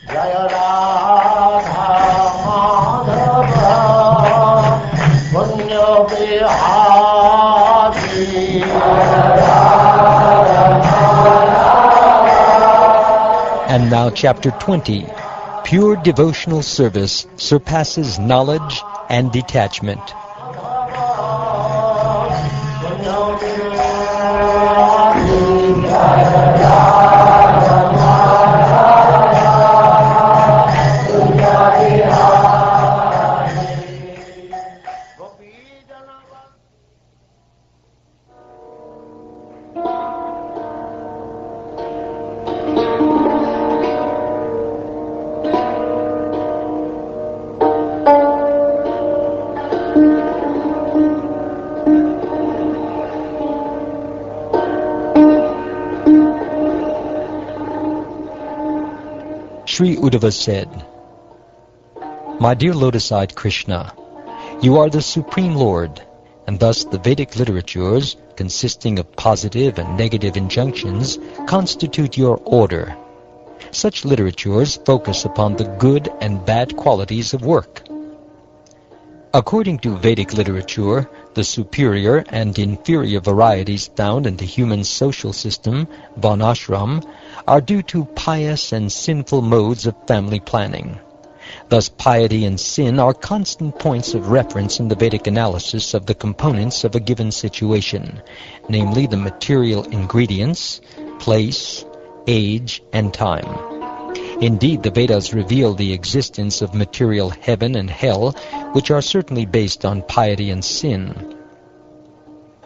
Jaya Radha Madhava Punya Bihari. And now Chapter 20, Pure Devotional Service Surpasses Knowledge and Detachment. Sri Uddhava said, "My dear lotus-eyed Krishna, you are the Supreme Lord, and thus the Vedic literatures, consisting of positive and negative injunctions, constitute your order. Such literatures focus upon the good and bad qualities of work. According to Vedic literature, the superior and inferior varieties found in the human social system, varnashram, are due to pious and sinful modes of family planning. Thus piety and sin are constant points of reference in the Vedic analysis of the components of a given situation, namely the material ingredients, place, age, and time. Indeed, the Vedas reveal the existence of material heaven and hell, which are certainly based on piety and sin.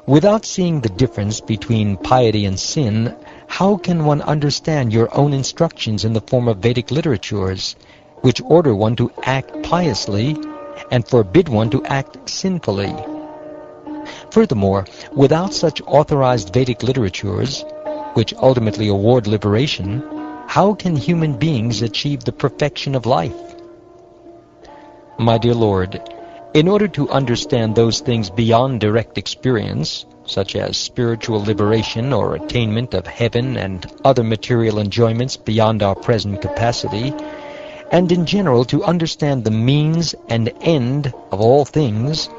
Without seeing the difference between piety and sin, how can one understand your own instructions in the form of Vedic literatures, which order one to act piously and forbid one to act sinfully? Furthermore, without such authorized Vedic literatures, which ultimately award liberation, how can human beings achieve the perfection of life? My dear Lord, in order to understand those things beyond direct experience, such as spiritual liberation or attainment of heaven and other material enjoyments beyond our present capacity, and in general to understand the means and end of all things,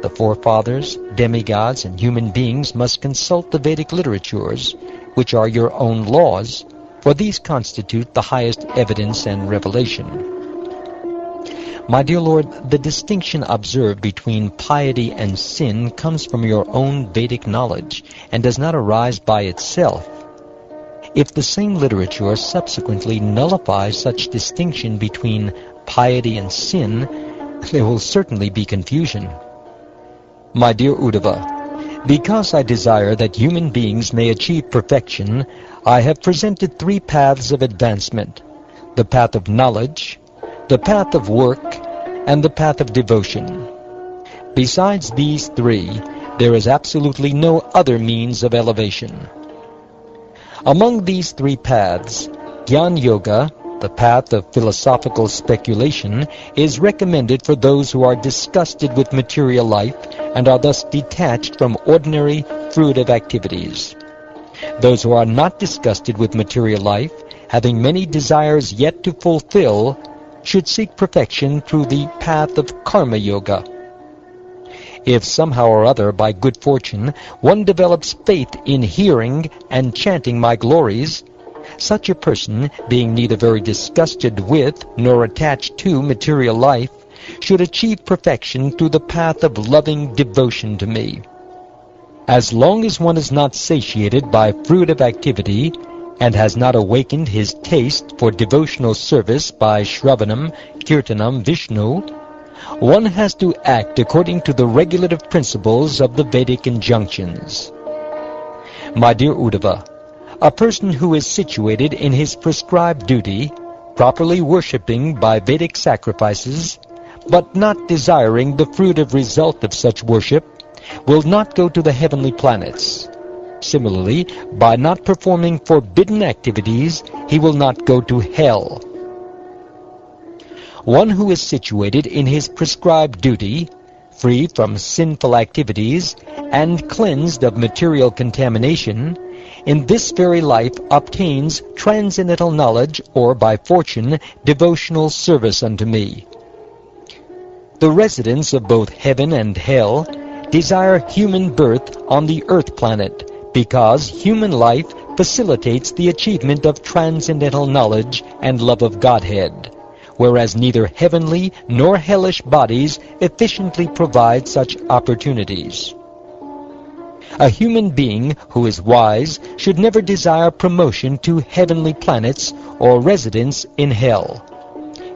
the forefathers, demigods, and human beings must consult the Vedic literatures, which are your own laws, for these constitute the highest evidence and revelation. My dear Lord, the distinction observed between piety and sin comes from your own Vedic knowledge, and does not arise by itself. If the same literature subsequently nullifies such distinction between piety and sin, there will certainly be confusion. My dear Uddhava, because I desire that human beings may achieve perfection, I have presented three paths of advancement: the path of knowledge, the path of work, and the path of devotion. Besides these three, there is absolutely no other means of elevation. Among these three paths, Jnana Yoga, the path of philosophical speculation, is recommended for those who are disgusted with material life and are thus detached from ordinary fruitive activities. Those who are not disgusted with material life, having many desires yet to fulfill, should seek perfection through the path of Karma Yoga. If somehow or other, by good fortune, one develops faith in hearing and chanting my glories, such a person, being neither very disgusted with nor attached to material life, should achieve perfection through the path of loving devotion to me. As long as one is not satiated by fruitive activity, and has not awakened his taste for devotional service by Shravanam, Kirtanam, Vishnu, one has to act according to the regulative principles of the Vedic injunctions. My dear Uddhava, a person who is situated in his prescribed duty, properly worshipping by Vedic sacrifices, but not desiring the fruitive result of such worship, will not go to the heavenly planets. Similarly, by not performing forbidden activities, he will not go to hell. One who is situated in his prescribed duty, free from sinful activities, and cleansed of material contamination, in this very life obtains transcendental knowledge, or by fortune, devotional service unto me. The residents of both heaven and hell desire human birth on the earth planet, because human life facilitates the achievement of transcendental knowledge and love of Godhead, whereas neither heavenly nor hellish bodies efficiently provide such opportunities. A human being who is wise should never desire promotion to heavenly planets or residence in hell.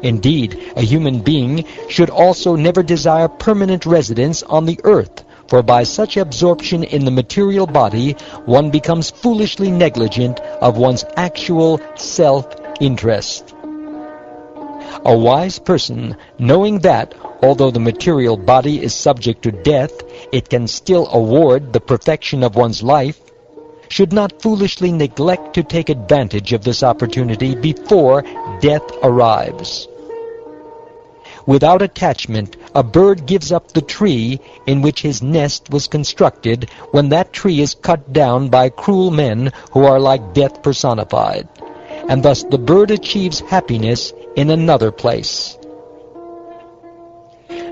Indeed, a human being should also never desire permanent residence on the earth, for by such absorption in the material body, one becomes foolishly negligent of one's actual self-interest. A wise person, knowing that, although the material body is subject to death, it can still award the perfection of one's life, should not foolishly neglect to take advantage of this opportunity before death arrives. Without attachment, a bird gives up the tree in which his nest was constructed when that tree is cut down by cruel men who are like death personified, and thus the bird achieves happiness in another place.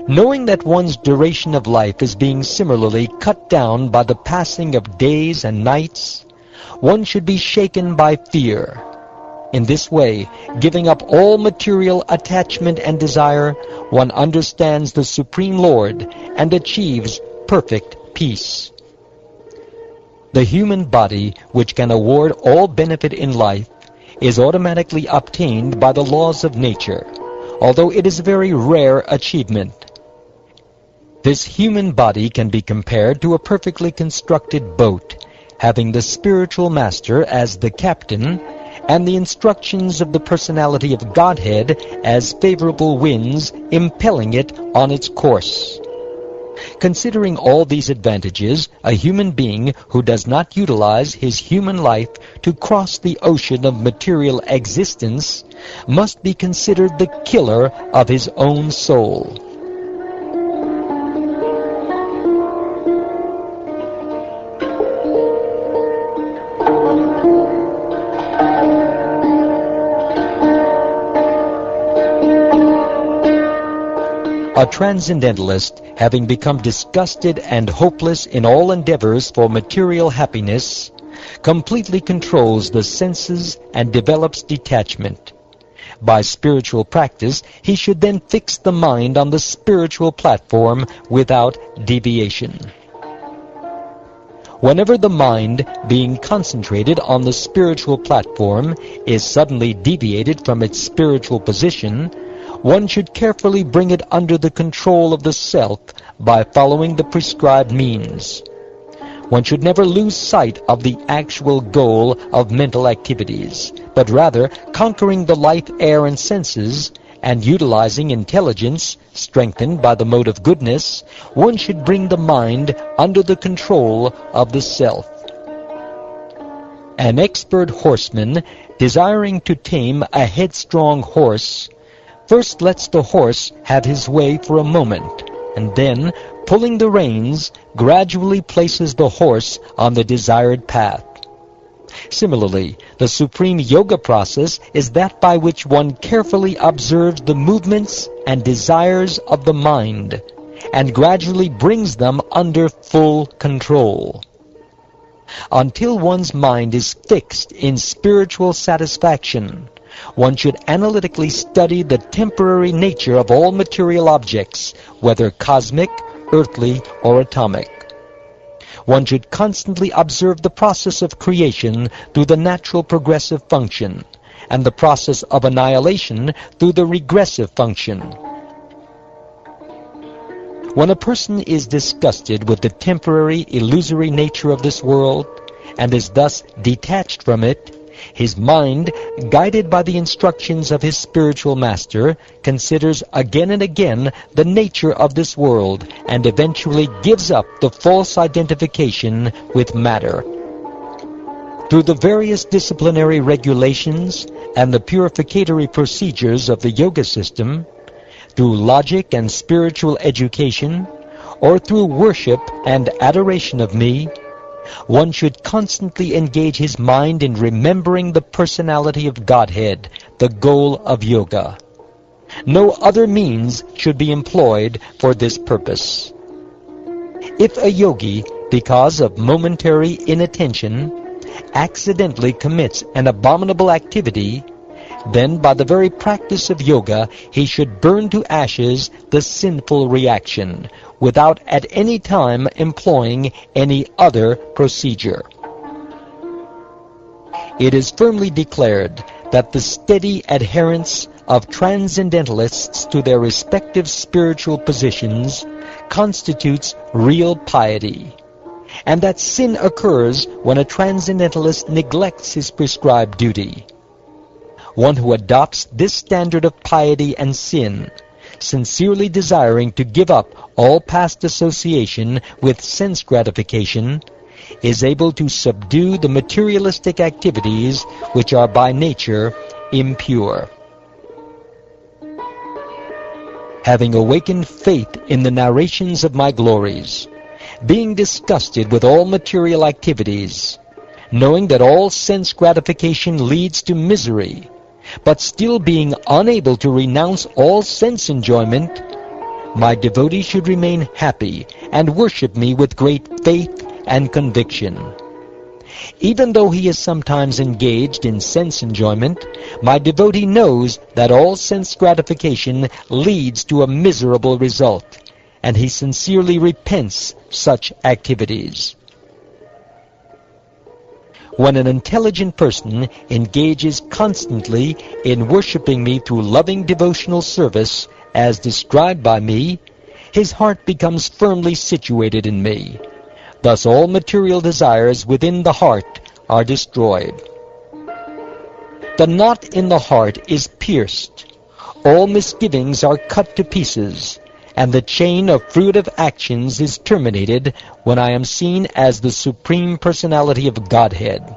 Knowing that one's duration of life is being similarly cut down by the passing of days and nights, one should be shaken by fear. In this way, giving up all material attachment and desire, one understands the Supreme Lord and achieves perfect peace. The human body, which can award all benefit in life, is automatically obtained by the laws of nature, although it is a very rare achievement. This human body can be compared to a perfectly constructed boat, having the spiritual master as the captain, and the instructions of the personality of Godhead as favorable winds impelling it on its course. Considering all these advantages, a human being who does not utilize his human life to cross the ocean of material existence must be considered the killer of his own soul. A transcendentalist, having become disgusted and hopeless in all endeavors for material happiness, completely controls the senses and develops detachment. By spiritual practice, he should then fix the mind on the spiritual platform without deviation. Whenever the mind, being concentrated on the spiritual platform, is suddenly deviated from its spiritual position, one should carefully bring it under the control of the self by following the prescribed means. One should never lose sight of the actual goal of mental activities, but rather conquering the life, air, and senses, and utilizing intelligence, strengthened by the mode of goodness, one should bring the mind under the control of the self. An expert horseman, desiring to tame a headstrong horse, first lets the horse have his way for a moment, and then, pulling the reins, gradually places the horse on the desired path. Similarly, the supreme yoga process is that by which one carefully observes the movements and desires of the mind, and gradually brings them under full control. Until one's mind is fixed in spiritual satisfaction, one should analytically study the temporary nature of all material objects, whether cosmic, earthly, or atomic. One should constantly observe the process of creation through the natural progressive function, and the process of annihilation through the regressive function. When a person is disgusted with the temporary, illusory nature of this world, and is thus detached from it, his mind, guided by the instructions of his spiritual master, considers again and again the nature of this world, and eventually gives up the false identification with matter. Through the various disciplinary regulations and the purificatory procedures of the yoga system, through logic and spiritual education, or through worship and adoration of me, One should constantly engage his mind in remembering the personality of Godhead, the goal of yoga. No other means should be employed for this purpose. If a yogi, because of momentary inattention, accidentally commits an abominable activity, then by the very practice of yoga he should burn to ashes the sinful reaction, without at any time employing any other procedure. It is firmly declared that the steady adherence of transcendentalists to their respective spiritual positions constitutes real piety, and that sin occurs when a transcendentalist neglects his prescribed duty. One who adopts this standard of piety and sin, sincerely desiring to give up all past association with sense gratification, is able to subdue the materialistic activities which are by nature impure. Having awakened faith in the narrations of my glories, being disgusted with all material activities, knowing that all sense gratification leads to misery, but still being unable to renounce all sense enjoyment, my devotee should remain happy and worship me with great faith and conviction. Even though he is sometimes engaged in sense enjoyment, my devotee knows that all sense gratification leads to a miserable result, and he sincerely repents such activities. When an intelligent person engages constantly in worshiping me through loving devotional service, as described by me, his heart becomes firmly situated in me. Thus all material desires within the heart are destroyed. The knot in the heart is pierced. All misgivings are cut to pieces, and the chain of fruitive actions is terminated when I am seen as the Supreme Personality of Godhead.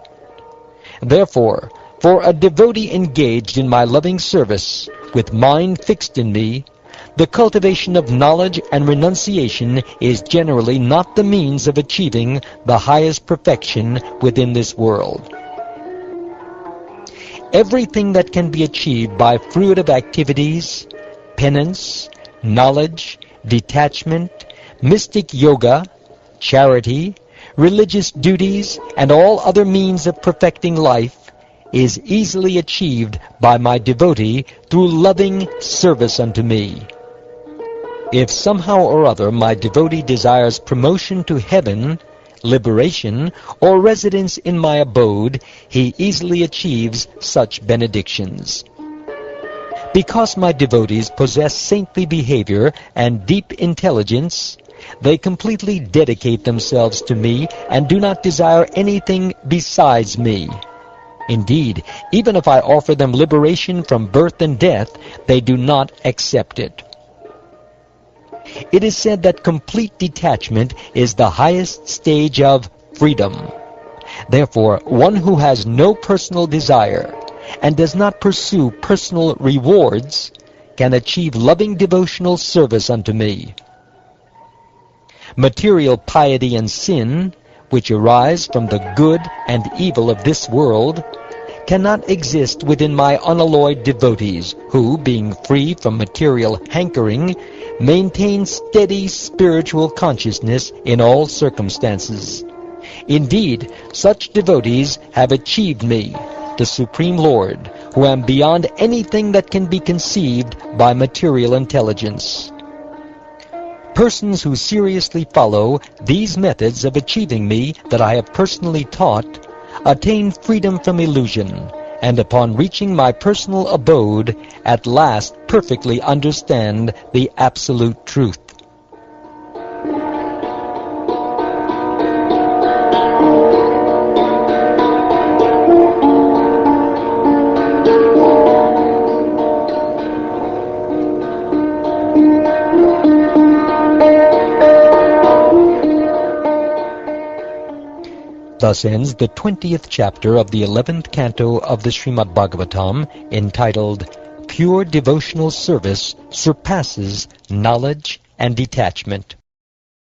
Therefore, for a devotee engaged in my loving service, with mind fixed in me, the cultivation of knowledge and renunciation is generally not the means of achieving the highest perfection within this world. Everything that can be achieved by fruitive activities, penance, knowledge, detachment, mystic yoga, charity, religious duties, and all other means of perfecting life is easily achieved by my devotee through loving service unto me. If somehow or other my devotee desires promotion to heaven, liberation, or residence in my abode, he easily achieves such benedictions. Because my devotees possess saintly behavior and deep intelligence, they completely dedicate themselves to me and do not desire anything besides me. Indeed, even if I offer them liberation from birth and death, they do not accept it. It is said that complete detachment is the highest stage of freedom. Therefore, one who has no personal desire and does not pursue personal rewards can achieve loving devotional service unto me. Material piety and sin, which arise from the good and evil of this world, cannot exist within my unalloyed devotees, who, being free from material hankering, maintain steady spiritual consciousness in all circumstances. Indeed, such devotees have achieved me, the Supreme Lord, who am beyond anything that can be conceived by material intelligence. Persons who seriously follow these methods of achieving me that I have personally taught attain freedom from illusion, and upon reaching my personal abode, at last perfectly understand the absolute truth. Thus ends the 20th chapter of the 11th canto of the Srimad Bhagavatam, entitled Pure Devotional Service Surpasses Knowledge and Detachment.